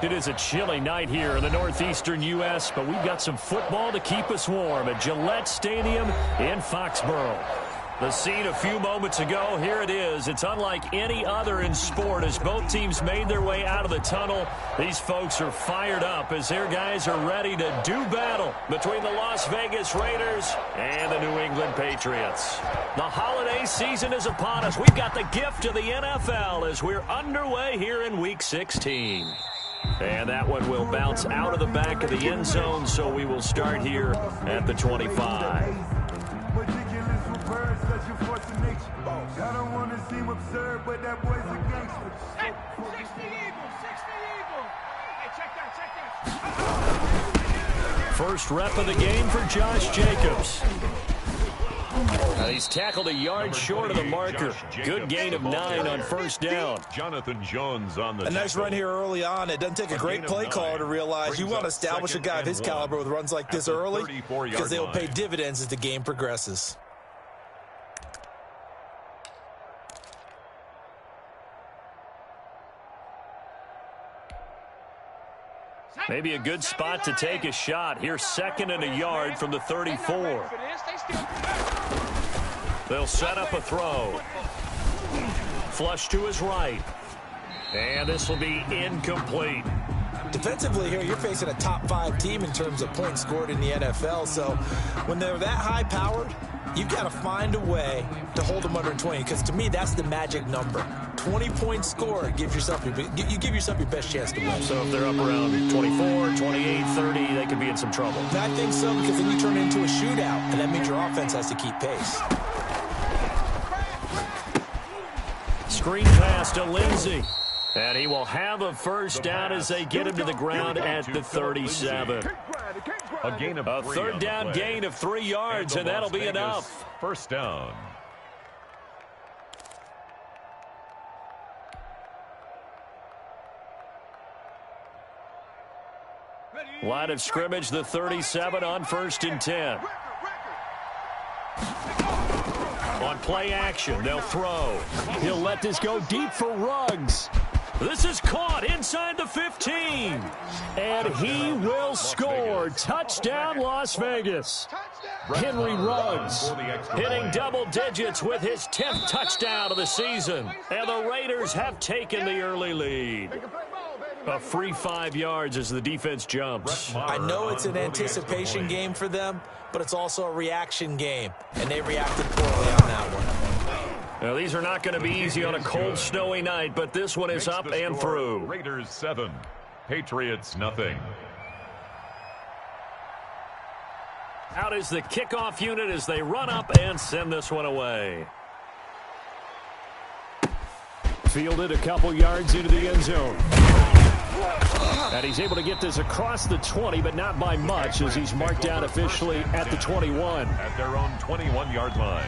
It is a chilly night here in the northeastern U.S., but we've got some football to keep us warm at Gillette Stadium in Foxborough. The scene a few moments ago, here it is. It's unlike any other in sport as both teams made their way out of the tunnel. These folks are fired up as their guys are ready to do battle between the Las Vegas Raiders and the New England Patriots. The holiday season is upon us. We've got the gift of the NFL as we're underway here in Week 16. And that one will bounce out of the back of the end zone, so we will start here at the 25. I don't want to seem absurd, but that boy's a gangster. Hey, 60 Eagles, 60 Eagles. Hey, check that. First rep of the game for Josh Jacobs. He's tackled a yard short of the marker. Good gain of 9 on first down. Jonathan Jones on the A nice run here early on. It doesn't take a great play caller to realize you want to establish a guy of his caliber with runs like this early because they will pay dividends as the game progresses. Maybe a good spot to take a shot. Here's 2nd and a yard from the 34. They'll set up a throw. Flush to his right. And this will be incomplete. Defensively here, you're facing a top 5 team in terms of points scored in the NFL. So when they're that high-powered, you've got to find a way to hold them under 20, because to me, that's the magic number. 20 points scored, you give yourself your best chance to win. So if they're up around 24, 28, 30, they could be in some trouble. I think so, because then you turn it into a shootout, and that means your offense has to keep pace. Screen pass to Lindsey. And he will have a first down as they get him to the ground at the 37. A gain of 3 third down gain of 3 yards, and that'll be enough. First down. Line of scrimmage, the 37 on 1st and 10. On play action, they'll throw. He'll let this go deep for Ruggs. This is caught inside the 15. And he will score. Touchdown, Las Vegas. Henry Ruggs hitting double digits with his 10th touchdown of the season. And the Raiders have taken the early lead. A free 5 yards as the defense jumps. I know it's an anticipation game for them, but it's also a reaction game, and they reacted poorly on that one. Now, these are not going to be easy on a cold, snowy night, but this one is up and through. Raiders 7, Patriots nothing. Out is the kickoff unit as they run up and send this one away. Fielded a couple yards into the end zone. And he's able to get this across the 20, but not by much, as he's marked down officially at the 21. At their own 21-yard line.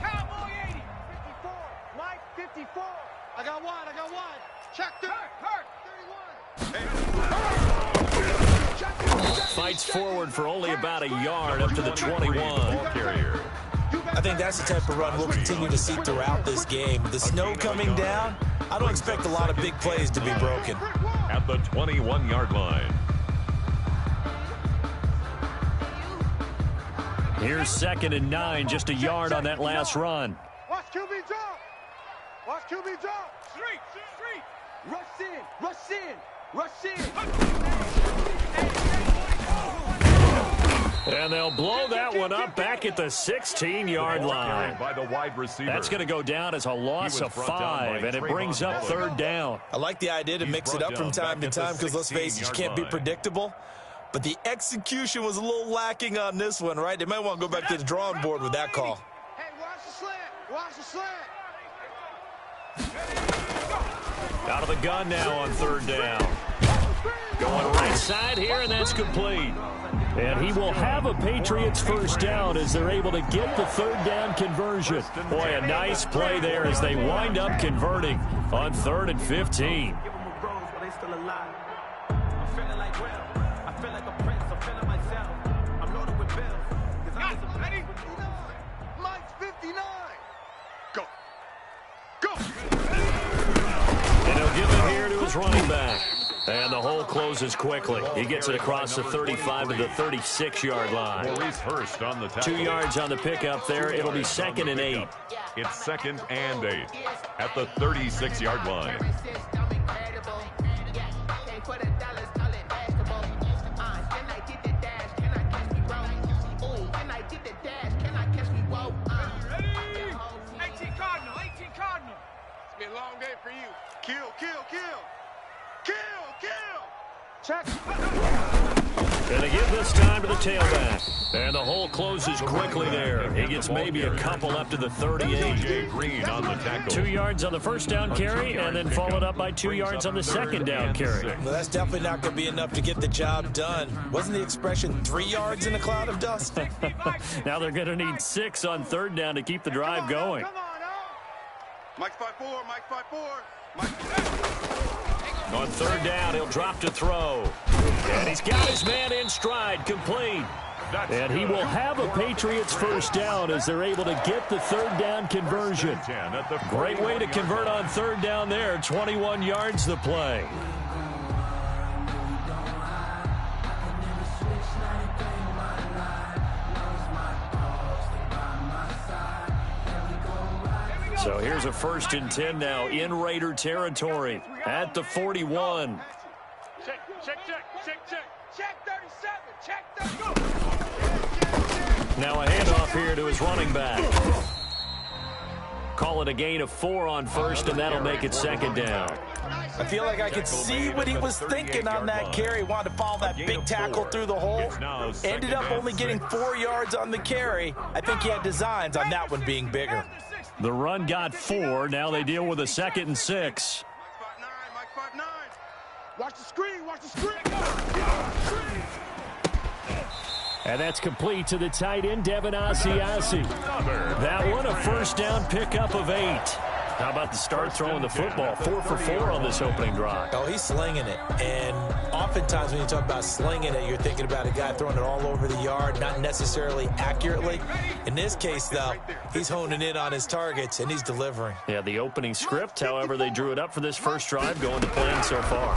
Cowboy 80. 54. Mike 54. I got one. Check 31. Fights forward for only about a yard up to the 21. I think that's the type of run we'll continue to see throughout this game. The snow coming down, I don't expect a lot of big plays to be broken. At the 21-yard line. Here's 2nd and 9, just a yard on that last run. Watch QB drop. Watch QB drop. Street. Rush in. And they'll blow that one up back at the 16-yard line. By the wide receiver. That's going to go down as a loss of 5, and it brings up 3rd down. I like the idea to mix it up from time to time because, let's face it, you can't be predictable. But the execution was a little lacking on this one, right? They might want to go back to the drawing board with that call. Hey, watch the slant. Out of the gun now on 3rd down. Going right side here, and that's complete. And he will have a Patriots first down as they're able to get the 3rd down conversion. Boy, a nice play there as they wind up converting on 3rd and 15. his running back. And the hole closes quickly. He gets it across the 35 to the 36-yard line. Maurice Hurst on the tackle. 2 yards on the pickup there. It'll be 2nd and 8. It's 2nd and 8 at the 36-yard line. It's been a long day for you. Kill, kill, kill. Kill, kill. Check. And they give this time to the tailback. And the hole closes quickly there. He gets maybe a couple up to the 38. Jay Green on the tackle. 2 yards on the first down carry, and then followed up by 2 yards on the second down carry. Well, that's definitely not going to be enough to get the job done. Wasn't the expression 3 yards in a cloud of dust? Now they're going to need 6 on 3rd down to keep the drive going. Come on, Mike 5-4, Mike 5-4, Mike 5-4. On 3rd down, he'll drop to throw. And he's got his man in stride, complete. And he will have a Patriots first down as they're able to get the 3rd down conversion. Great way to convert on 3rd down there. 21 yards the play. So here's a 1st and 10 now in Raider territory at the 41. Check, check, check, check, check. Check 37, check 37. Now a handoff here to his running back. Call it a gain of 4 on 1st, and that'll make it 2nd down. I feel like I could see what he was thinking on that carry. Wanted to follow that big tackle through the hole. Ended up only getting 4 yards on the carry. I think he had designs on that one being bigger. The run got 4. Now they deal with a 2nd and 6. Mike 5-9. Watch the screen, watch the screen. And that's complete to the tight end, Devin Asiasi. That one, a first down pickup of 8. How about the start throwing the football? 4 for 4 on this opening drive. Oh, he's slinging it. And oftentimes when you talk about slinging it, you're thinking about a guy throwing it all over the yard, not necessarily accurately. In this case, though, he's honing in on his targets, and he's delivering. Yeah, the opening script, however, they drew it up for this first drive, going to plan so far.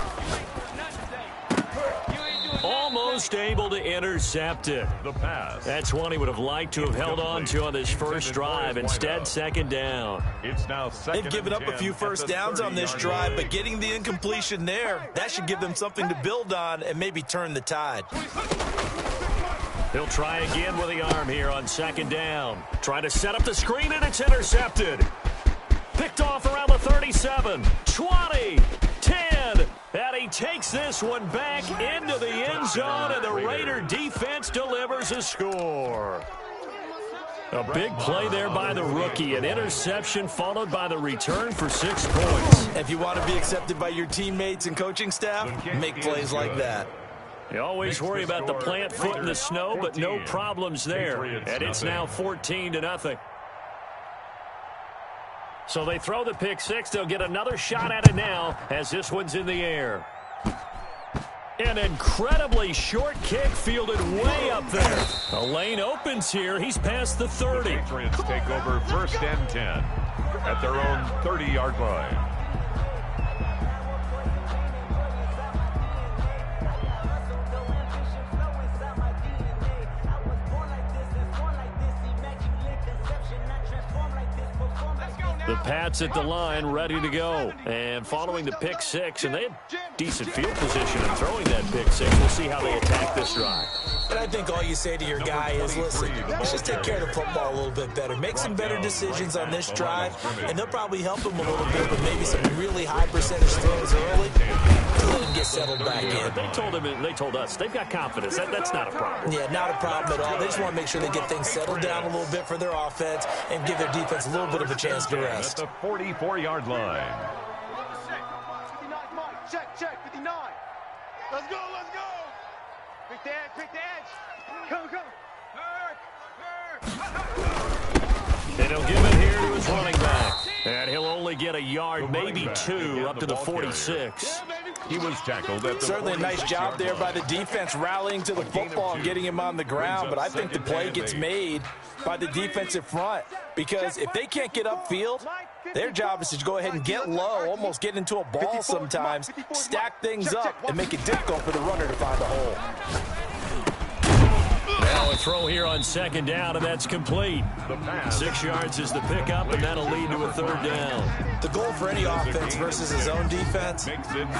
Almost able to intercept it. The pass. That's one he would have liked to have held on to on this first drive. Instead, 2nd down. It's now 2nd. They've given up a few first downs on this drive, but getting the incompletion there, that should give them something to build on and maybe turn the tide. He'll try again with the arm here on 2nd down. Trying to set up the screen, and it's intercepted. Picked off around the 37, 20, 10. And he takes this one back into the end zone, and the Raider defense delivers a score. A big play there by the rookie. An interception followed by the return for 6 points. If you want to be accepted by your teammates and coaching staff, make plays like that. You always worry about the plant foot in the snow, but no problems there. And it's now 14-0. So they throw the pick 6. They'll get another shot at it now as this one's in the air. An incredibly short kick fielded way up there. A lane opens here. He's past the 30. The Patriots take over 1st and 10 at their own 30-yard line. The Pats at the line, ready to go. And following the pick 6, and they had decent field position in throwing that pick 6. We'll see how they attack this drive. And I think all you say to your guy is, listen, let's just take care of the football a little bit better. Make some better decisions on this drive, and they'll probably help him a little bit with maybe some really high percentage throws early to let him get settled back in. They told us they've got confidence. That's not a problem. Yeah, not a problem at all. They just want to make sure they get things settled down a little bit for their offense and give their defense a little bit of a chance to rest. At the 44-yard line. 59, Mike. Check, 59. Let's go, let's go. Pick the edge. Come. And he'll give it here to his running back. And he'll only get a yard, maybe 2, up to the 46. He was tackled at the Certainly a nice job there by the defense rallying to the football and getting him on the ground, but I think the play gets made by the defensive front because if they can't get upfield, their job is to go ahead and get low, almost get into a ball sometimes, stack things up, and make it difficult for the runner to find a hole. Now a throw here on second down, and that's complete. 6 yards is the pickup, and that'll lead to a third down. The goal for any offense versus his own defense,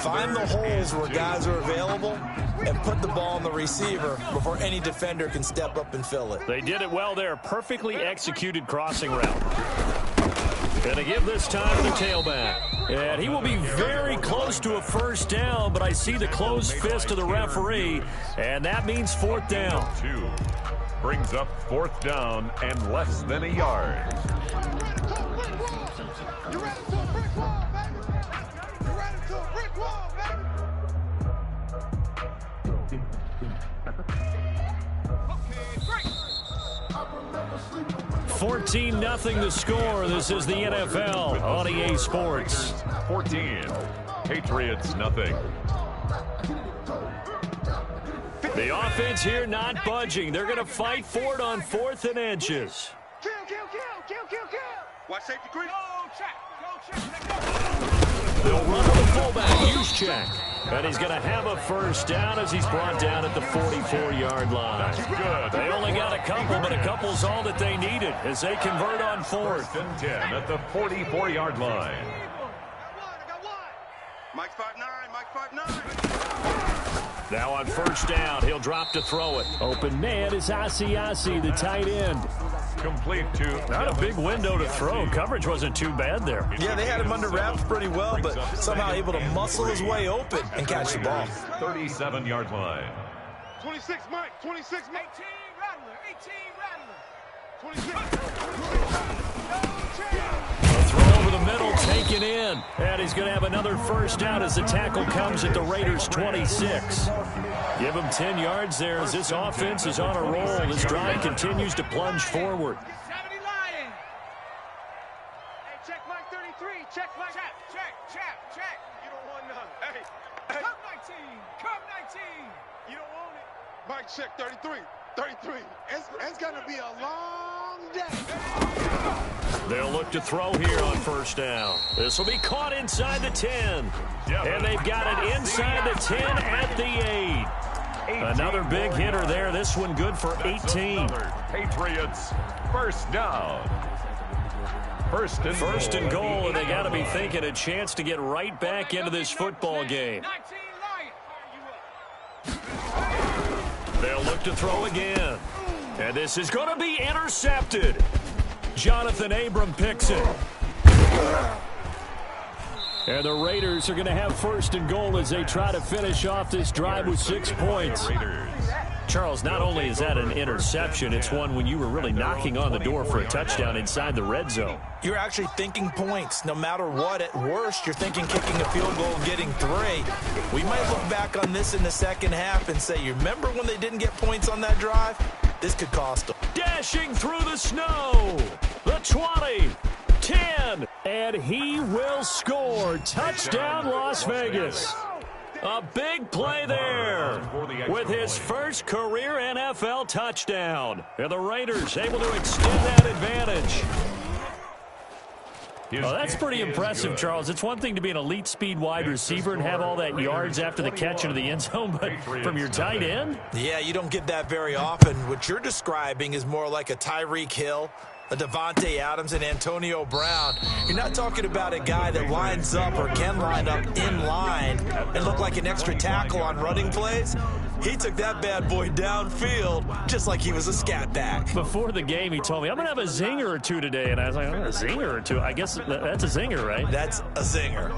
find the holes where guys are available and put the ball on the receiver before any defender can step up and fill it. They did it well there. Perfectly executed crossing route. And to give this time to the tailback. And he will be very close to a first down, but I see the closed fist of the referee, and that means fourth down. 2 brings up fourth down and less than a yard. You ran into a brick wall, baby. You ran into a brick wall, baby. 14-0 the score. This is the NFL on EA Sports. 14. Patriots nothing. The offense here not budging. They're going to fight for it on 4th and inches. Kill. Watch safety green. Go check. They'll run to the fullback, use check. And he's going to have a first down as he's brought down at the 44-yard line. Good. They only got a couple, but a couple's all that they needed as they convert on 4th. 1st and 10 at the 44-yard line. I got one. Mike's 5'9", Now on first down, he'll drop to throw it. Open man is Asiasi, the tight end. Complete to... Not a big window to throw. Coverage wasn't too bad there. Yeah, they had him under wraps pretty well, but somehow able to muscle his way open and catch the ball. 37-yard line. 26, Mike. 26, Mike. 18 Rattler. 26. A throw over the middle, taken in. And he's going to have another first down as the tackle comes at the Raiders' 26. Give him 10 yards there as this offense is on a roll. This drive continues to plunge forward. 70 Lion. Hey, check Mike 33. Check Mike. Check. You don't want none. Hey. Cup 19. You don't want it. Mike, check 33. It's going to be a long day. They'll look to throw here on first down. This will be caught inside the 10. And they've got it inside the 10 at the 8. Another big hitter there. This one good for 18. Patriots first down. First and goal, and they got to be thinking a chance to get right back into this football game. They'll look to throw again. And this is going to be intercepted. Jonathan Abram picks it. And the Raiders are going to have first and goal as they try to finish off this drive with 6 points. Charles, not only is that an interception, it's one when you were really knocking on the door for a touchdown inside the red zone. You're actually thinking points. No matter what, at worst, you're thinking kicking a field goal and getting 3. We might look back on this in the second half and say, you remember when they didn't get points on that drive? This could cost them. Dashing through the snow. The 20. 10, and he will score. Touchdown, Las Vegas. A big play there with his first career NFL touchdown. And the Raiders able to extend that advantage. Well, that's pretty impressive, Charles. It's one thing to be an elite speed wide receiver and have all that yards after the catch into the end zone, but from your tight end? Yeah, you don't get that very often. What you're describing is more like a Tyreek Hill, a Devontae Adams, and Antonio Brown. You're not talking about a guy that lines up or can line up in line and look like an extra tackle on running plays. He took that bad boy downfield just like he was a scat back. Before the game, he told me, I'm going to have a zinger or two today. And I was like, a zinger or two? I guess that's a zinger, right? That's a zinger.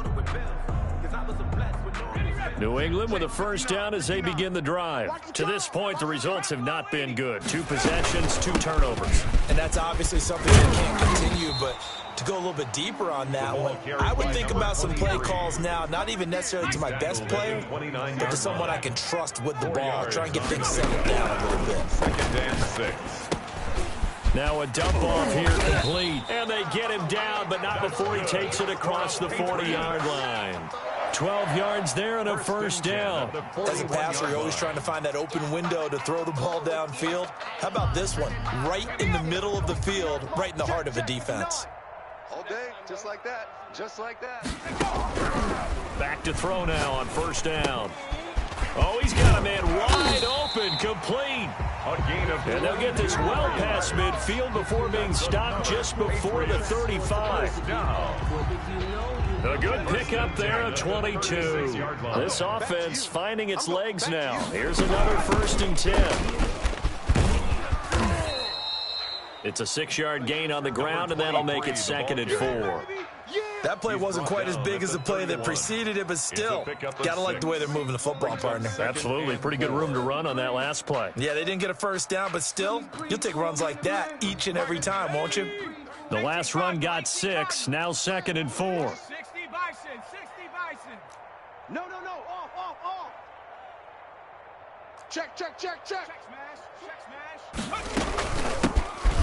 New England with a first down as they begin the drive. To this point, the results have not been good. 2 possessions, 2 turnovers. And that's obviously something that can't continue, but to go a little bit deeper on that one, I would think about some play calls now, not even necessarily to my best player, but to someone I can trust with the ball. Try and get things settled down a little bit. 2nd and 6. Now a dump off here complete. And they get him down, but not before he takes it across the 40-yard line. 12 yards there and a first down. As a passer, you're always trying to find that open window to throw the ball downfield. How about this one? Right in the middle of the field, right in the heart of a defense. All day, just like that. Just like that. Back to throw now on first down. Oh, he's got a man wide open, complete. And they'll get this well past midfield before being stopped just before the 35. A good pickup there at 22. This offense finding its legs now. Here's another 1st and 10. It's a 6-yard gain on the ground, and that'll make it 2nd and 4. That play wasn't quite as big as the play that preceded it, but still, gotta like the way they're moving the football, partner. Absolutely. Pretty good room to run on that last play. Yeah, they didn't get a first down, but still, you'll take runs like that each and every time, won't you? The last run got 6, now 2nd and 4. 60 Bison, 60 Bison. No, off. Check. Check smash.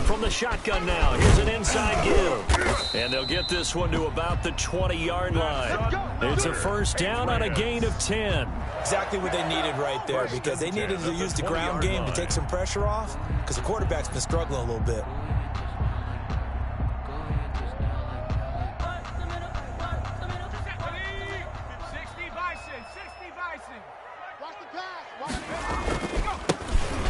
From the shotgun now, here's an inside give. And they'll get this one to about the 20-yard line. It's a first down on a gain of 10. Exactly what they needed right there, because they needed to use the ground game to take some pressure off, because the quarterback's been struggling a little bit.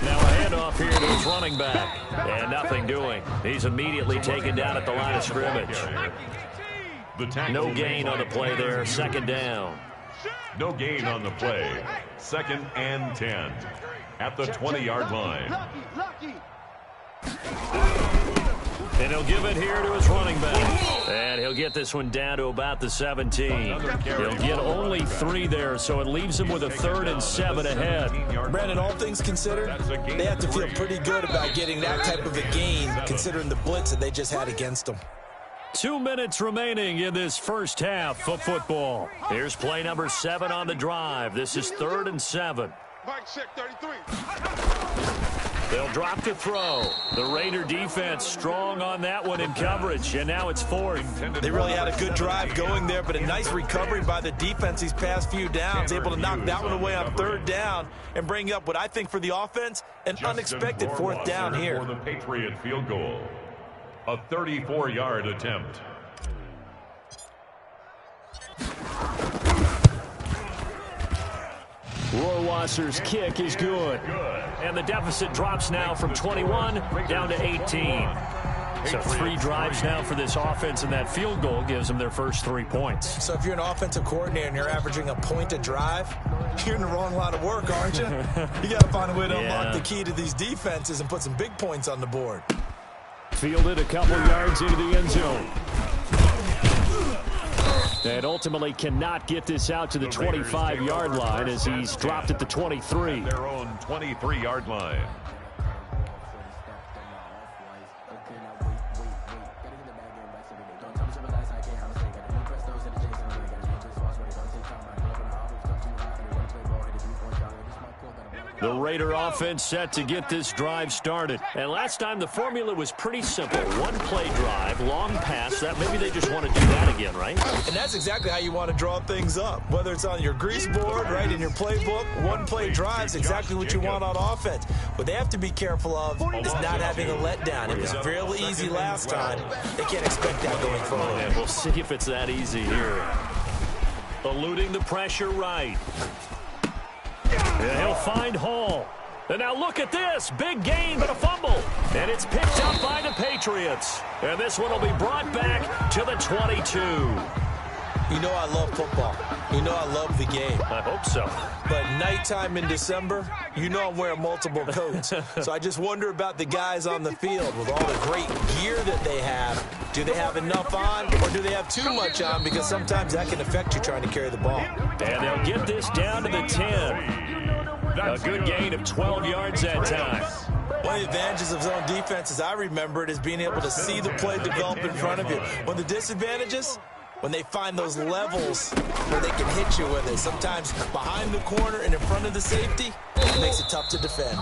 Now a handoff here to his running back. And nothing doing. He's immediately taken down at the line of scrimmage. No gain on the play there. 2nd down. No gain on the play. 2nd and 10 at the 20-yard line. And he'll give it here to his running back. And he'll get this one down to about the 17. He'll get only 3 there, so it leaves him with a 3rd and 7 ahead. Brandon, all things considered, they have to feel pretty good about getting that type of a gain, considering the blitz that they just had against them. 2 minutes remaining in this first half of football. Here's play number 7 on the drive. This is 3rd and 7. Mike check 33. They'll drop to throw. The Raider defense strong on that one in coverage, and now it's 4th. They really had a good drive going there, but a nice recovery by the defense these past few downs, able to knock that one away on 3rd down and bring up what I think for the offense, an unexpected 4th down here. For the Patriot field goal, a 34-yard attempt. Rohrwasser's kick is good. And the deficit drops now from 21 down to 18. So 3 drives now for this offense, and that field goal gives them their first 3 points. So if you're an offensive coordinator and you're averaging a point a drive, you're in the wrong line of work, aren't you? You got to find a way to unlock the key to these defenses and put some big points on the board. Fielded a couple yards into the end zone. And ultimately cannot get this out to the 25-yard line as he's dropped at the 23. Their own 23-yard line. The Raider offense set to get this drive started. And last time the formula was pretty simple. 1-play drive, long pass. That maybe they just want to do that again, right? And that's exactly how you want to draw things up. Whether it's on your grease board, right, in your playbook, 1-play drives, exactly what you want on offense. What they have to be careful of is not having a letdown. It was fairly easy last time. They can't expect that going forward. And we'll see if it's that easy here. Eluding the pressure right. And he'll find Hall. And now look at this. Big gain, but a fumble. And it's picked up by the Patriots. And this one will be brought back to the 22. You know I love football. You know I love the game. I hope so. But nighttime in December, you know I'm wearing multiple coats. So I just wonder about the guys on the field with all the great gear that they have. Do they have enough on, or do they have too much on? Because sometimes that can affect you trying to carry the ball. And they'll get this down to the 10. A good gain of 12 yards that time. One of the advantages of zone defense, as I remember it, is being able to see the play develop in front of you. One of the disadvantages, when they find those levels where they can hit you with it. Sometimes behind the corner and in front of the safety, it makes it tough to defend.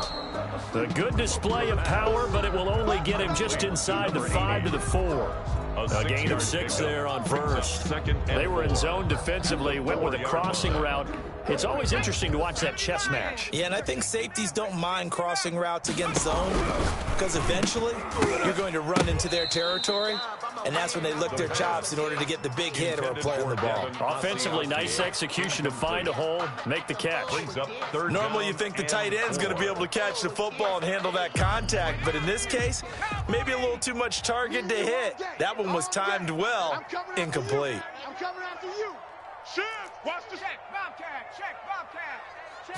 A good display of power, but it will only get him just inside the 5 to the 4. A gain of 6 there on first. They were in zone defensively, went with a crossing route. It's always interesting to watch that chess match. Yeah, and I think safeties don't mind crossing routes against zone because eventually you're going to run into their territory, and that's when they lick their chops in order to get the big hit or a play on the ball. Offensively, nice execution to find a hole, make the catch. Normally you think the tight end's going to be able to catch the football and handle that contact, but in this case, maybe a little too much target to hit. That one was timed well, incomplete. I'm coming after you. Shift. Watch the check. Bobcat. Check. Bobcat. Check.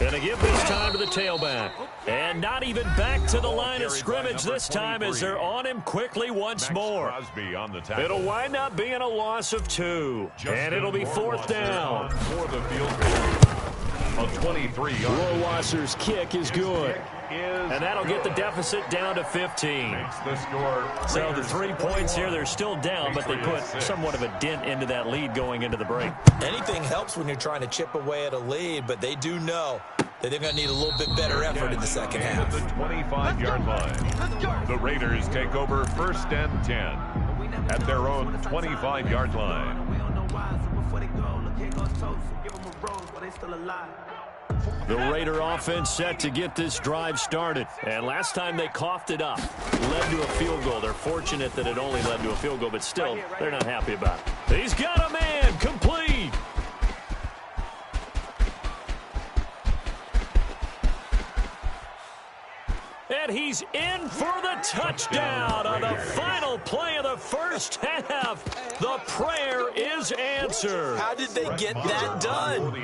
Gonna give this time to the tailback. And not even back to the line of scrimmage this time as they're on him quickly once more. It'll wind up being a loss of 2. And it'll be 4th down. For the field goal. A 23-yard. Rohrwasser's kick is good. And that'll get the deficit down to 15. The score. So the 3 points here, they're still down, but they put somewhat of a dent into that lead going into the break. Anything helps when you're trying to chip away at a lead, but they do know that they're going to need a little bit better effort in the second half. The 25-yard line. The Raiders take over 1st and 10 at their own 25-yard line. The Raider offense set to get this drive started. And last time they coughed it up, led to a field goal. They're fortunate that it only led to a field goal, but still, they're not happy about it. He's got a man, complete. And he's in for the touchdown on the final play of the first half. The prayer is answered. How did they get that done?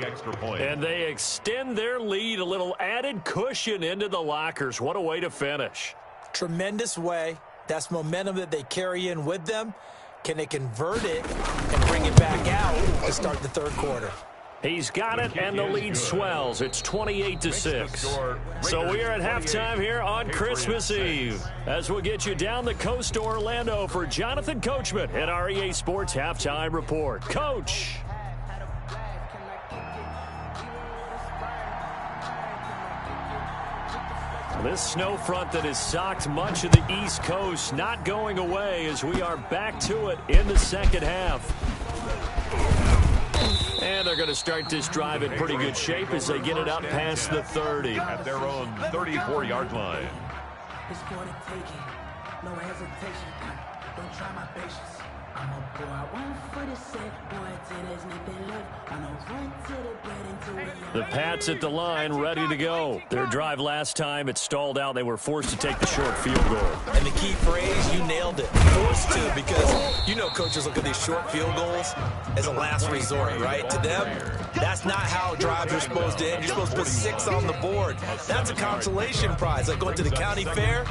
And they extend their lead, a little added cushion into the lockers. What a way to finish. Tremendous way. That's momentum that they carry in with them. Can they convert it and bring it back out to start the third quarter? He's got it, and the lead swells. It's 28-6. So we are at halftime here on Christmas Eve, as we'll get you down the coast to Orlando for Jonathan Coachman at our EA Sports Halftime Report. Coach. This snow front that has socked much of the East Coast not going away as we are back to it in the second half. And they're going to start this drive in pretty good shape as they get it up past the 30. At their own 34-yard line. It's for the taking. No hesitation. Don't try my patience. I'm a boy. One for the set. Boy, till there's nothing left. I'm a run to the bread until we The Pats at the line, ready to go. Their drive last time, it stalled out. They were forced to take the short field goal. And the key phrase, you nailed it. Forced to, because you know coaches look at these short field goals as a last resort, right? To them, that's not how drives are supposed to end. You're supposed to put 6 on the board. That's a consolation prize. Like going to the county fair,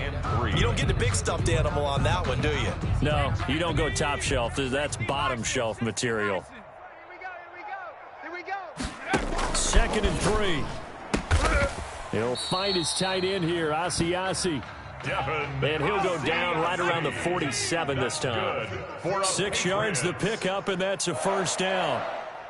you don't get the big stuffed animal on that one, do you? No, you don't go top shelf. That's bottom shelf material. Here we go. 2nd and 3. He'll find his tight end here, Asiasi. And he'll go down right around the 47 this time. 6 yards the pickup, and that's a first down.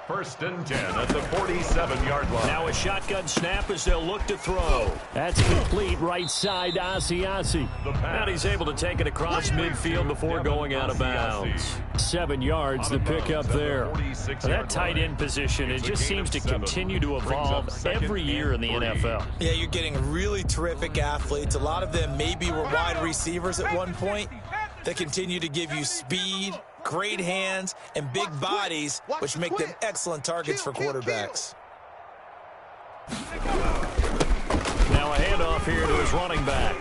1st and 10 at the 47-yard line. Now a shotgun snap as they'll look to throw. That's complete right side to Asiasi. And he's able to take it across midfield before going out of bounds. 7 yards the pickup there. That tight end position, it just seems to continue to evolve every year in the NFL. Yeah, you're getting really terrific athletes. A lot of them maybe were wide receivers at one point that continue to give you speed, great hands, and big bodies, which make them excellent targets for quarterbacks. Now a handoff here to his running back.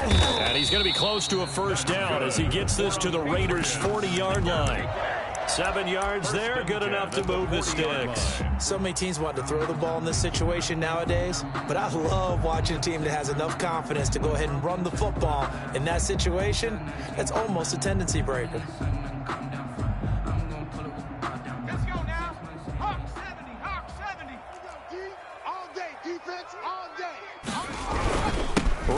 And he's going to be close to a first down as he gets this to the Raiders' 40-yard line. 7 yards there, good enough to move the sticks. So many teams want to throw the ball in this situation nowadays, but I love watching a team that has enough confidence to go ahead and run the football. In that situation, that's almost a tendency breaker. Let's go now. Hawk 70, Hawk 70. All day, defense, all day.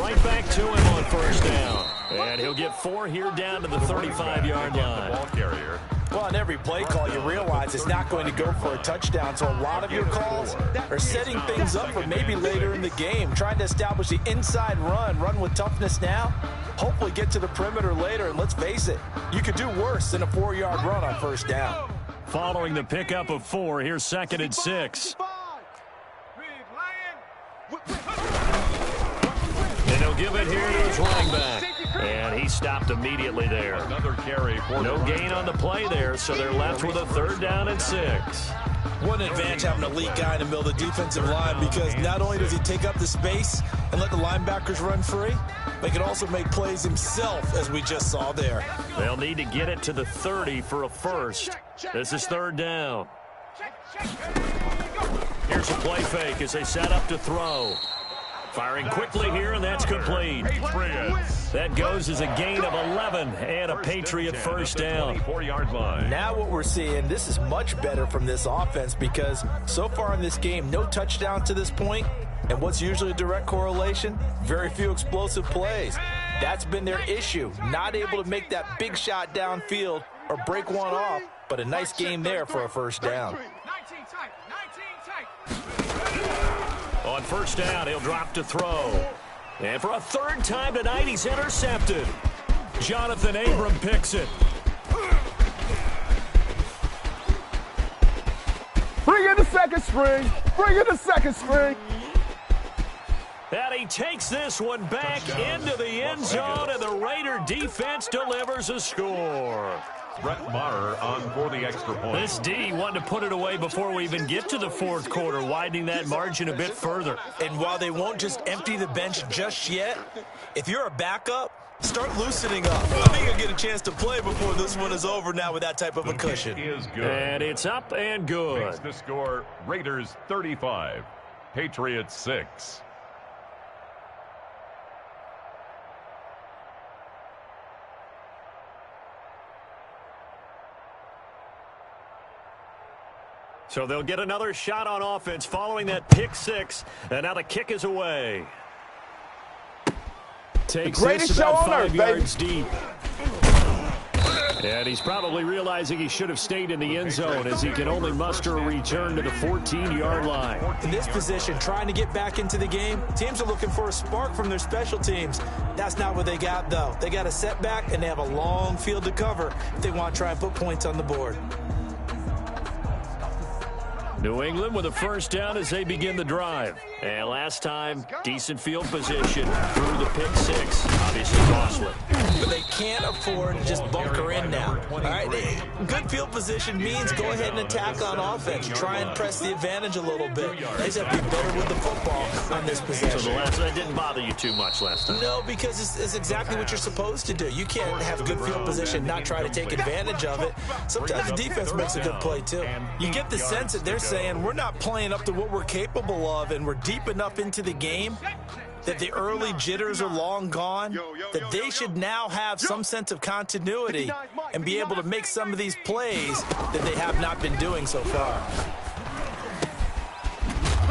Right back to him on first down. And he'll get 4 here down to the 35-yard line. Ball carrier. Well, on every play call, you realize it's not going to go for a touchdown, so a lot of your calls are setting things up for maybe later in the game, trying to establish the inside run with toughness now, hopefully get to the perimeter later. And let's face it, you could do worse than a 4-yard run on first down. Following the pickup of 4, here's 2nd and 6. And he'll give it here to his running back. And he stopped immediately there. Another carry for no gain on the play there, so they're left with a 3rd down and 6. What an advantage having an elite guy in the middle of the defensive line, because not only does he take up the space and let the linebackers run free, but he can also make plays himself, as we just saw there. They'll need to get it to the 30 for a first. This is 3rd down. Here's a play fake as they set up to throw. Firing quickly here, and that's complete. That goes as a gain of 11 and a Patriot first down. Now what we're seeing, this is much better from this offense, because so far in this game, no touchdown to this point. And what's usually a direct correlation? Very few explosive plays. That's been their issue. Not able to make that big shot downfield or break one off, but a nice game there for a first down. On first down, he'll drop to throw. And for a 3rd time tonight, he's intercepted. Jonathan Abram picks it. Bring in the second string. Bring in the second string. And he takes this one back into the end zone, and the Raider defense delivers a score. Brett Maher on for the extra point. This D wanted to put it away before we even get to the 4th quarter, widening that margin a bit further. And while they won't just empty the bench just yet, if you're a backup, start loosening up. I think you'll get a chance to play before this one is over now with that type of a cushion. Is good. And it's up and good. Makes the score Raiders 35, Patriots 6. So they'll get another shot on offense following that pick 6, and now the kick is away. Takes this about 5 yards deep. And he's probably realizing he should have stayed in the end zone, as he can only muster a return to the 14-yard line. In this position, trying to get back into the game, teams are looking for a spark from their special teams. That's not what they got, though. They got a setback, and they have a long field to cover if they want to try and put points on the board. New England with a first down as they begin the drive. And last time, decent field position through the pick 6. Obviously costly. But they can't afford to just bunker in now. All right, good field position means go ahead and attack on offense. Try and press the advantage a little bit. They just have to be better with the football on this possession. So that didn't bother you too much last time? No, because it's exactly what you're supposed to do. You can't have good field position, not try to take advantage of it. Sometimes the defense makes a good play, too. You get the sense that they're saying we're not playing up to what we're capable of, and we're deep enough into the game that the early jitters are long gone, that they should now have some sense of continuity and be able to make some of these plays that they have not been doing so far.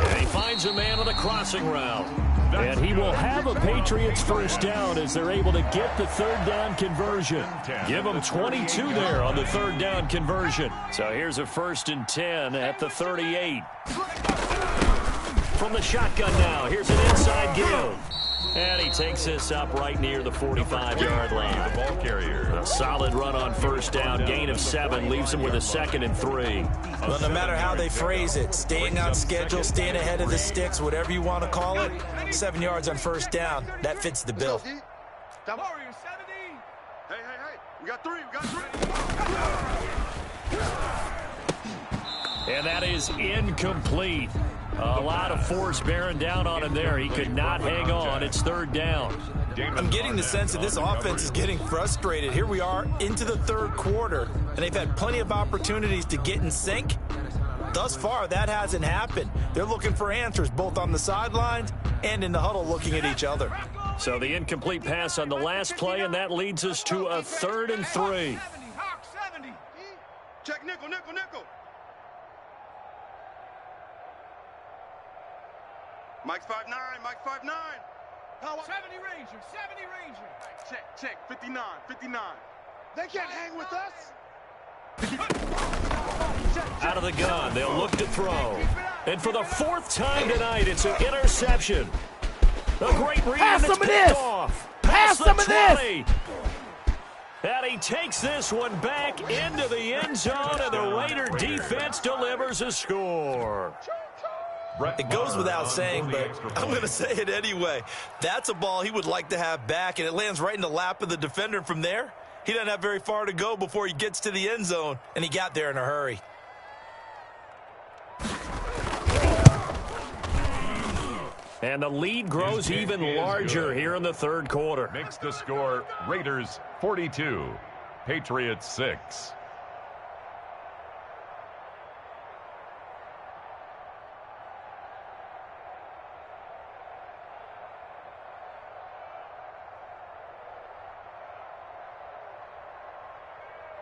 And he finds a man on the crossing route. And he will have a Patriots first down as they're able to get the 3rd down conversion. Give them 22 there on the 3rd down conversion. So here's a 1st and 10 at the 38. From the shotgun now, here's an inside give. And he takes this up right near the 45-yard line. The ball carrier. A solid run on first down, gain of 7, leaves him with a 2nd and 3. Well, no matter how they phrase it, staying on schedule, staying ahead of the sticks, whatever you want to call it, 7 yards on first down, that fits the bill. Warriors 70. Hey, we got 3. And that is incomplete. A lot of force bearing down on him there. He could not hang on. It's 3rd down. I'm getting the sense that this offense is getting frustrated. Here we are into the 3rd quarter, and they've had plenty of opportunities to get in sync. Thus far, that hasn't happened. They're looking for answers both on the sidelines and in the huddle looking at each other. So the incomplete pass on the last play, and that leads us to a 3rd and 3. Check nickel. Mike's 5'9", 70 Ranger. Check, 59. They can't hang with us. Out of the gun, they'll look to throw. And for the 4th time tonight, it's an interception. A great read, and it's picked off. across the 20. And he takes this one back into the end zone, and the Raider defense delivers a score. It goes without saying, but I'm going to say it anyway. That's a ball he would like to have back, and it lands right in the lap of the defender. From there, he doesn't have very far to go before he gets to the end zone, and he got there in a hurry. And the lead grows even larger here in the third quarter. Makes the score Raiders 42, Patriots 6.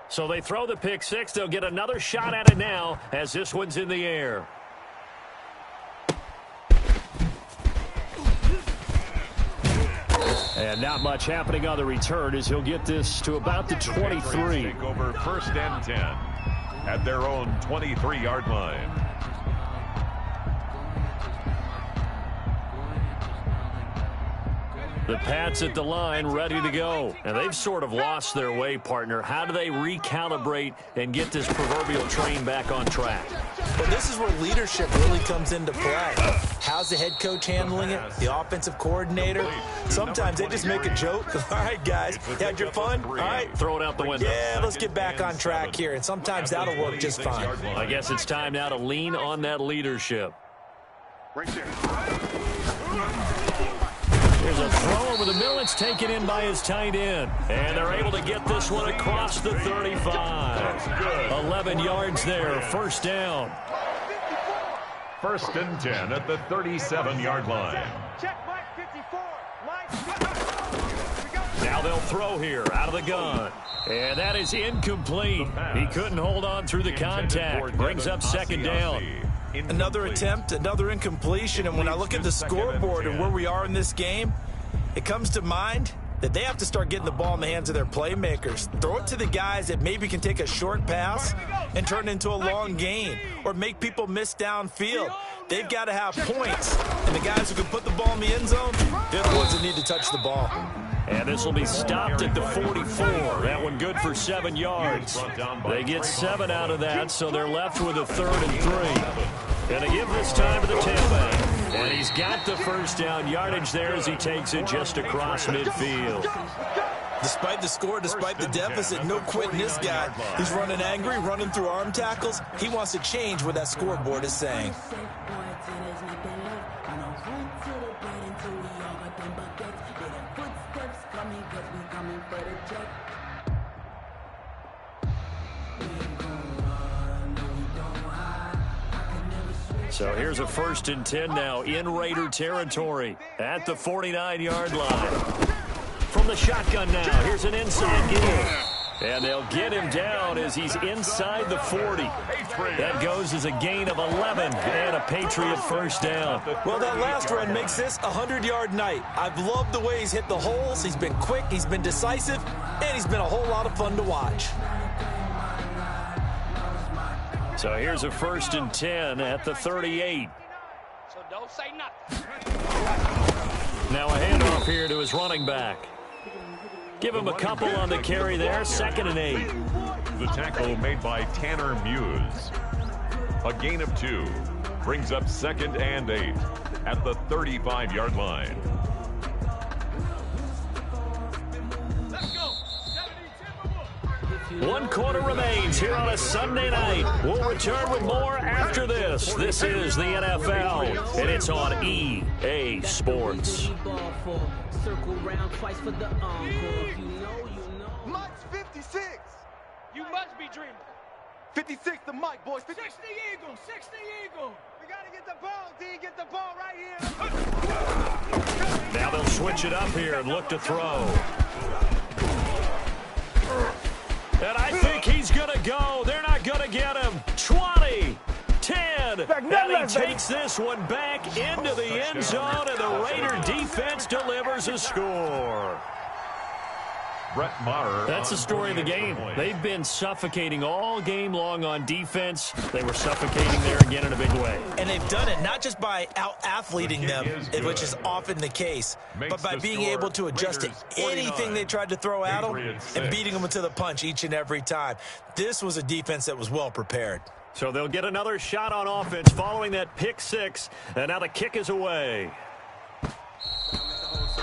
So they throw the pick six. They'll get another shot at it now as this one's in the air. And not much happening on the return as he'll get this to about the 23. Take over first and 10 at their own 23-yard line. The Pats at the line ready to go. And they've sort of lost their way, partner. How do they recalibrate and get this proverbial train back on track? Well, this is where leadership really comes into play. How's the head coach handling it? The offensive coordinator? Sometimes they just make a joke. All right, guys, you had your fun? All right. Throw it out the window. Yeah, let's get back on track here. And sometimes that'll work just fine. I guess it's time now to lean on that leadership. Right there. There's a throw over the middle. It's taken in by his tight end. And they're able to get this one across the 35. 11 yards there. First down. First and 10 at the 37-yard line. Check Mike 54. Now they'll throw here out of the gun. And that is incomplete. He couldn't hold on through the contact. Brings up second down. Another attempt, another incompletion, and when I look at the scoreboard and where we are in this game, it comes to mind that they have to start getting the ball in the hands of their playmakers. Throw it to the guys that maybe can take a short pass and turn it into a long gain or make people miss downfield. They've got to have points, and the guys who can put the ball in the end zone, they're the ones that need to touch the ball. And this will be stopped at the 44. That one good for 7 yards. They get 7 out of that, so they're left with a 3rd and 3. Gonna give this time to the tailback. And he's got the first down yardage there as he takes it just across midfield. Despite the score, despite the deficit, no quitting this guy. He's running angry, running through arm tackles. He wants to change what that scoreboard is saying. So here's a 1st and 10 now in Raider territory at the 49-yard line. From the shotgun now, here's an inside give. And they'll get him down as he's inside the 40. That goes as a gain of 11 and a Patriot first down. Well, that last run makes this a 100-yard night. I've loved the way he's hit the holes. He's been quick, he's been decisive, and he's been a whole lot of fun to watch. So here's a 1st and 10 at the 38. So don't say nothing. Now a handoff here to his running back. Give him a couple on the carry there. 2nd and 8. The tackle made by Tanner Muse. A gain of 2 brings up 2nd and 8 at the 35-yard line. One quarter remains here on a Sunday night. We'll return with more after this. This is the NFL, and it's on EA Sports. Mike's 56. You must be dreaming. 56 to Mike, boys. 60 Eagle, 60 Eagle. We got to get the ball, D. Get the ball right here. Now they'll switch it up here and look to throw. And I think he's going to go. They're not going to get him. 20, 10, and he takes this one back into the end zone, and the Raider defense delivers a score. Brett Maher. That's the story of the game. They've been suffocating all game long on defense. They were suffocating there again in a big way. And they've done it not just by out-athleting them, which is often the case, but by being able to adjust to anything they tried to throw at them and beating them to the punch each and every time. This was a defense that was well prepared. So they'll get another shot on offense following that pick six, and now the kick is away.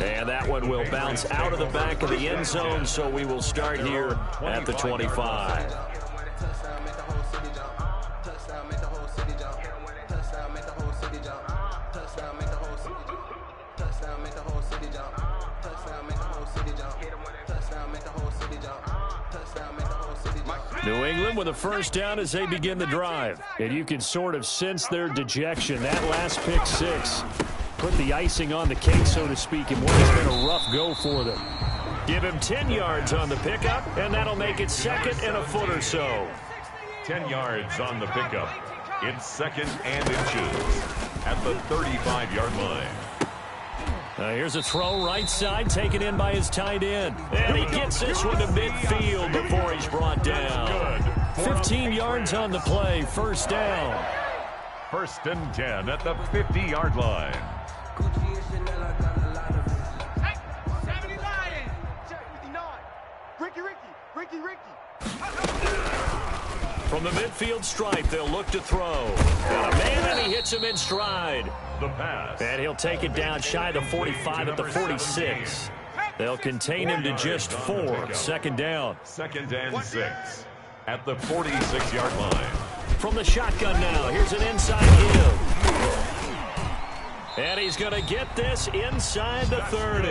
And that one will bounce out of the back of the end zone, so we will start here at the 25. New England with a first down as they begin the drive. And you can sort of sense their dejection. That last pick six put the icing on the cake, so to speak, and what has been a rough go for them. Give him 10 yards on the pickup, and that'll make it second and a foot or so. 10 yards on the pickup. It's second and inches at the 35-yard line. Here's a throw right side, taken in by his tight end. And he gets this one to midfield before he's brought down. 15 yards on the play, first down. First and 10 at the 50-yard line. Hey, 79. Check 59. Ricky. From the midfield stripe, they'll look to throw. Got a man, and he hits him in stride. The pass. And he'll take it down shy of the 45 at the 46. They'll contain him to just 4. Second down. Second and 6 at the 46-yard line. From the shotgun now, here's an inside give. And he's going to get this inside the 30.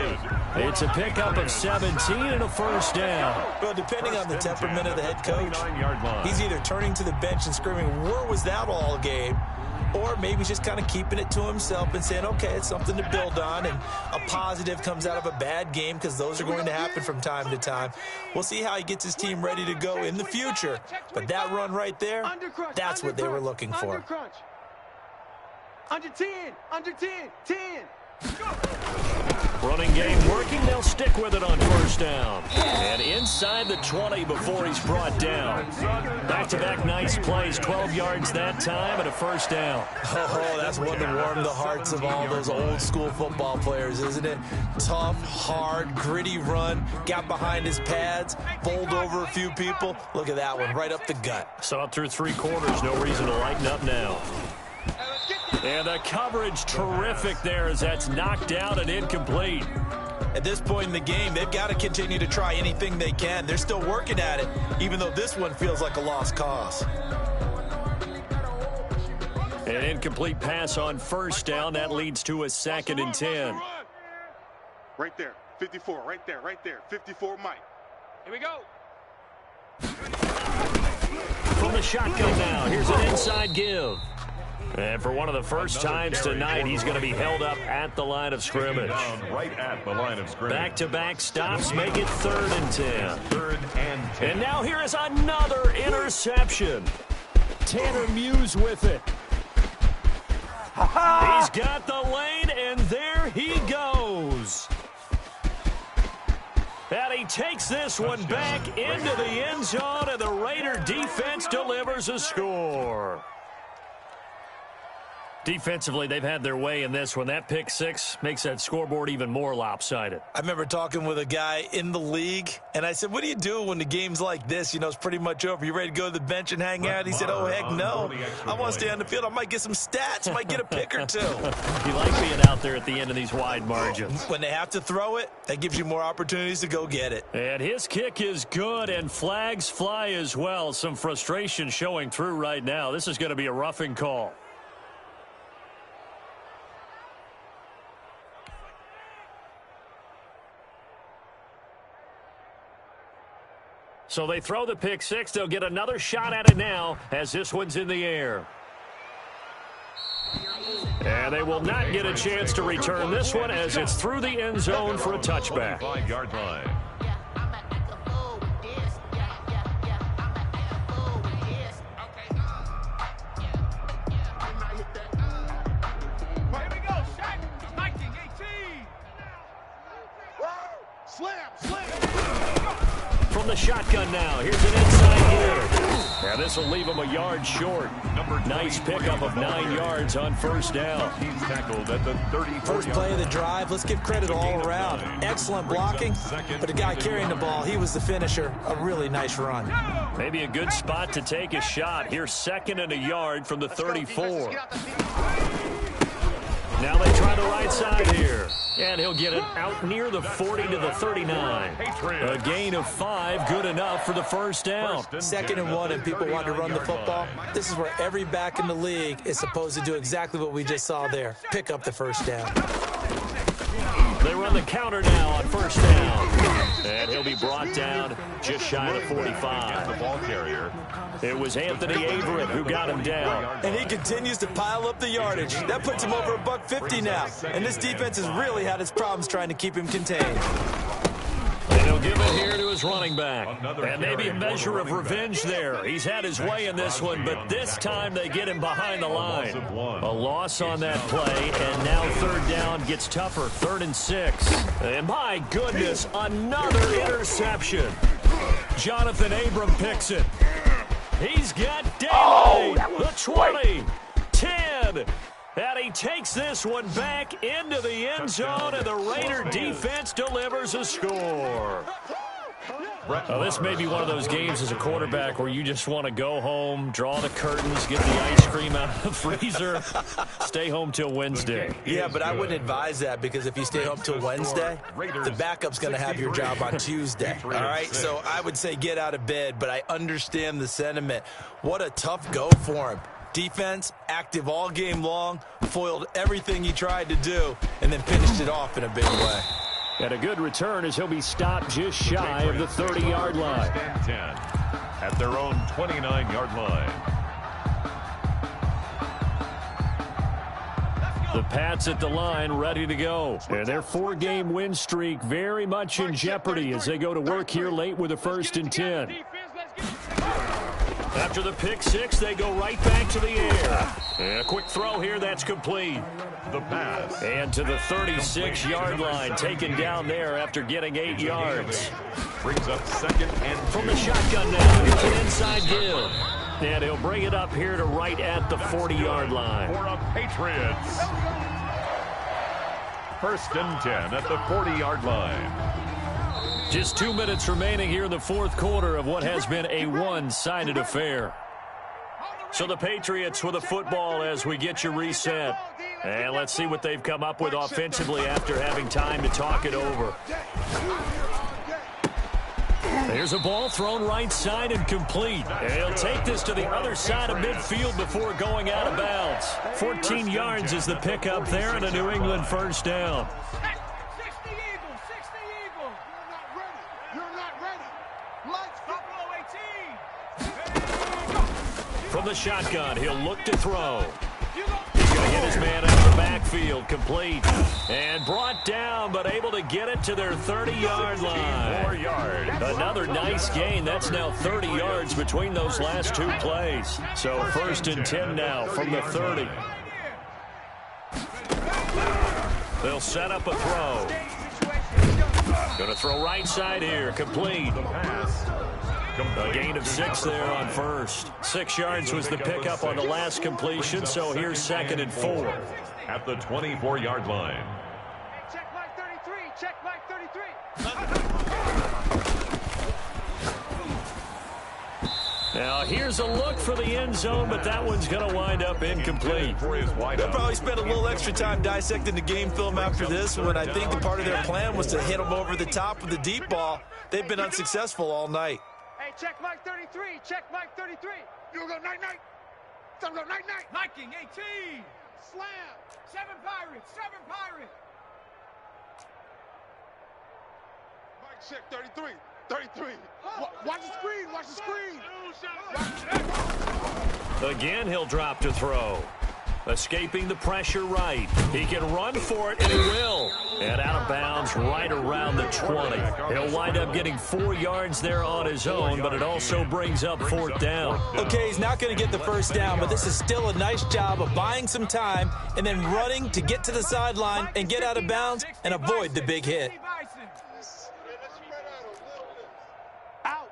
It's a pickup of 17 and a first down. Well, depending on the temperament of the head coach, he's either turning to the bench and screaming, where was that all game? Or maybe he's just kind of keeping it to himself and saying, okay, it's something to build on, and a positive comes out of a bad game, because those are going to happen from time to time. We'll see how he gets his team ready to go in the future. But that run right there, that's what they were looking for. Under 10, 10. Running game working. They'll stick with it on first down. And inside the 20 before he's brought down. Back-to-back nice plays. 12 yards that time and a first down. Oh, that's one to warm the hearts of all those old-school football players, isn't it? Tough, hard, gritty run. Got behind his pads. Bowled over a few people. Look at that one, right up the gut. Saw it through 3 quarters. No reason to lighten up now. And the coverage terrific there as that's knocked out and incomplete. At this point in the game, they've got to continue to try anything they can. They're still working at it, even though this one feels like a lost cause. An incomplete pass on first down. That leads to a second and 10. Right there, 54, right there. 54, Mike. Here we go. From the shotgun now, here's an inside give. And for one of the first times tonight, he's going to be held up at the line of scrimmage. Right at the line of scrimmage. Back-to-back stops make it 3rd and 10. 3rd and 10. And now here is another interception. Tanner Muse with it. He's got the lane, and there he goes. And he takes this one back into the end zone, and the Raider defense delivers a score. Defensively, they've had their way in this one. That pick six makes that scoreboard even more lopsided. I remember talking with a guy in the league, and I said, what do you do when the game's like this? You know, it's pretty much over. You ready to go to the bench and hang out? He said, oh, heck no. I want to stay on the field. I might get some stats. Might get a pick or 2. You like being out there at the end of these wide margins. When they have to throw it, that gives you more opportunities to go get it. And his kick is good, and flags fly as well. Some frustration showing through right now. This is going to be a roughing call. So they throw the pick six. They'll get another shot at it now as this one's in the air. And they will not get a chance to return this one as it's through the end zone for a touchback. 5-yard line. Here we go, Shaq. 19, 18. Slam. the shotgun now. Here's an inside give. Now this will leave him a yard short. Nice pickup of 9 yards on first down. He's tackled at the 34. First play of the drive, let's give credit all around. Excellent blocking, but the guy carrying the ball, he was the finisher. A really nice run. Maybe a good spot to take a shot. Here's 2nd and a yard from the 34. Now they try the right side here. And he'll get it out near the 40 to the 39. A gain of 5, good enough for the first down. 2nd and 1, and people want to run the football. This is where every back in the league is supposed to do exactly what we just saw there. Pick up the first down. They run the counter now on first down. And he'll be brought down just shy of 45. The ball carrier. It was Anthony Averett who got him down. And he continues to pile up the yardage. That puts him over $150 now. And this defense has really had its problems trying to keep him contained. And he'll give it here to his running back. And maybe a measure of revenge there. He's had his way in this one, but this time they get him behind the line. A loss on that play, and now 3rd down gets tougher. 3rd and 6. And my goodness, another interception. Jonathan Abram picks it. He's got Daly, the 20, 10, and he takes this one back into the end zone, and the Raider defense delivers a score. This may be one of those games as a quarterback where you just want to go home, draw the curtains, get the ice cream out of the freezer, stay home till Wednesday. Yeah, but I wouldn't advise that, because if you stay home till Wednesday, the backup's going to have your job on Tuesday. All right, so I would say get out of bed, but I understand the sentiment. What a tough go for him. Defense, active all game long, foiled everything he tried to do, and then finished it off in a big way. And a good return as he'll be stopped just shy of the 30-yard line. 10 at their own 29-yard line. The Pats at the line ready to go. And their 4-game win streak very much in jeopardy as they go to work here late with a 1st and 10. After the pick 6, they go right back to the air. And a quick throw here, that's complete. The pass. And to the 36-yard line, taken down there after getting 8 yards. Brings up 2nd and 2. From the shotgun now, it's an inside give. And he'll bring it up here to right at the 40-yard line. For a Patriots. 1st and 10 at the 40-yard line. Just 2 minutes remaining here in the 4th quarter of what has been a one-sided affair. So the Patriots with the football as we get you reset. And let's see what they've come up with offensively after having time to talk it over. There's a ball thrown right side and complete. And he'll take this to the other side of midfield before going out of bounds. 14 yards is the pickup there and a New England 1st down. From the shotgun, he'll look to throw. He's going to get his man out of the backfield, complete. And brought down, but able to get it to their 30-yard line. 4 yards. Another nice gain. That's now 30 yards between those last 2 plays. So 1st and 10 now from the 30. They'll set up a throw. Going to throw right side here, complete. A gain of 6 there on 1st. 6 yards was the pickup on the last completion, so here's 2nd and 4. At the 24-yard line. Hey, check Mike 33. Check Mike 33. Now here's a look for the end zone, but that one's going to wind up incomplete. They'll probably spend a little extra time dissecting the game film after this one. I think the part of their plan was to hit them over the top with the deep ball. They've been unsuccessful all night. Hey, check Mike 33. Check Mike 33. You go night-night. Some go night-night. Viking 18. Slam. 7 Pirates. 7 Pirates. Mike check 33. 33. Watch the screen. Watch the screen. Again, he'll drop to throw. Escaping the pressure right. He can run for it, and he will. And out of bounds right around the 20. He'll wind up getting 4 yards there on his own, but it also brings up 4th down. Okay, he's not going to get the 1st down, but this is still a nice job of buying some time and then running to get to the sideline and get out of bounds and avoid the big hit. Out.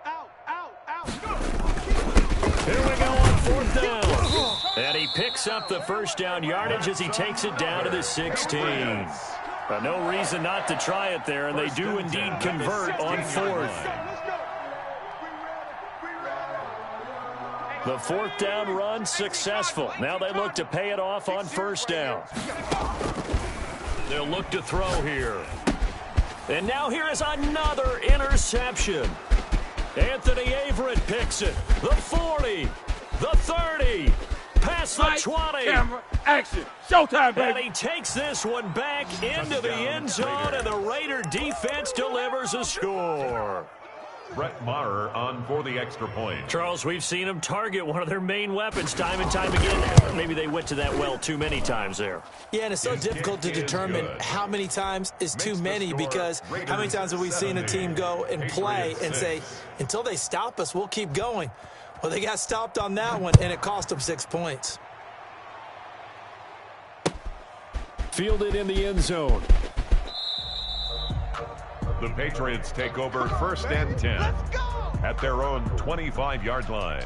Here we go on 4th down. And he picks up the first down yardage as he takes it down to the 16. But no reason not to try it there, and they do indeed convert on 4th. The 4th down run successful. Now they look to pay it off on 1st down. They'll look to throw here. And now here is another interception. Anthony Averett picks it. The 40, the 30, past the 20. Camera, action, showtime, baby. And he takes this one back into the end zone, and the Raider defense delivers a score. Brett Maher on for the extra point. Charles, we've seen them target one of their main weapons time and time again. Maybe they went to that well too many times there. Yeah, and it's so difficult to determine how many times is too many, because how many times have we seen a team go and play and say, until they stop us, we'll keep going. Well, they got stopped on that one, and it cost them 6 points. Fielded in the end zone. The Patriots take over 1st and 10 at their own 25-yard line.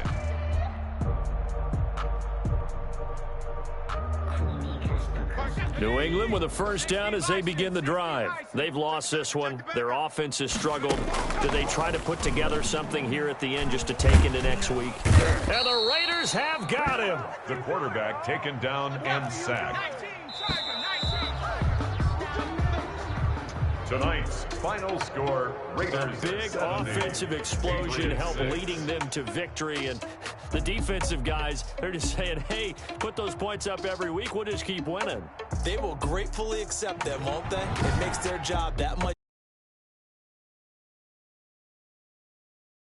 New England with a 1st down as they begin the drive. They've lost this one. Their offense has struggled. Do they try to put together something here at the end just to take into next week? And the Raiders have got him. The quarterback taken down and sacked. Tonight's final score, Raiders. A big offensive explosion helped leading them to victory, and the defensive guys, they're just saying, hey, put those points up every week, we'll just keep winning. They will gratefully accept them, won't they? It makes their job that much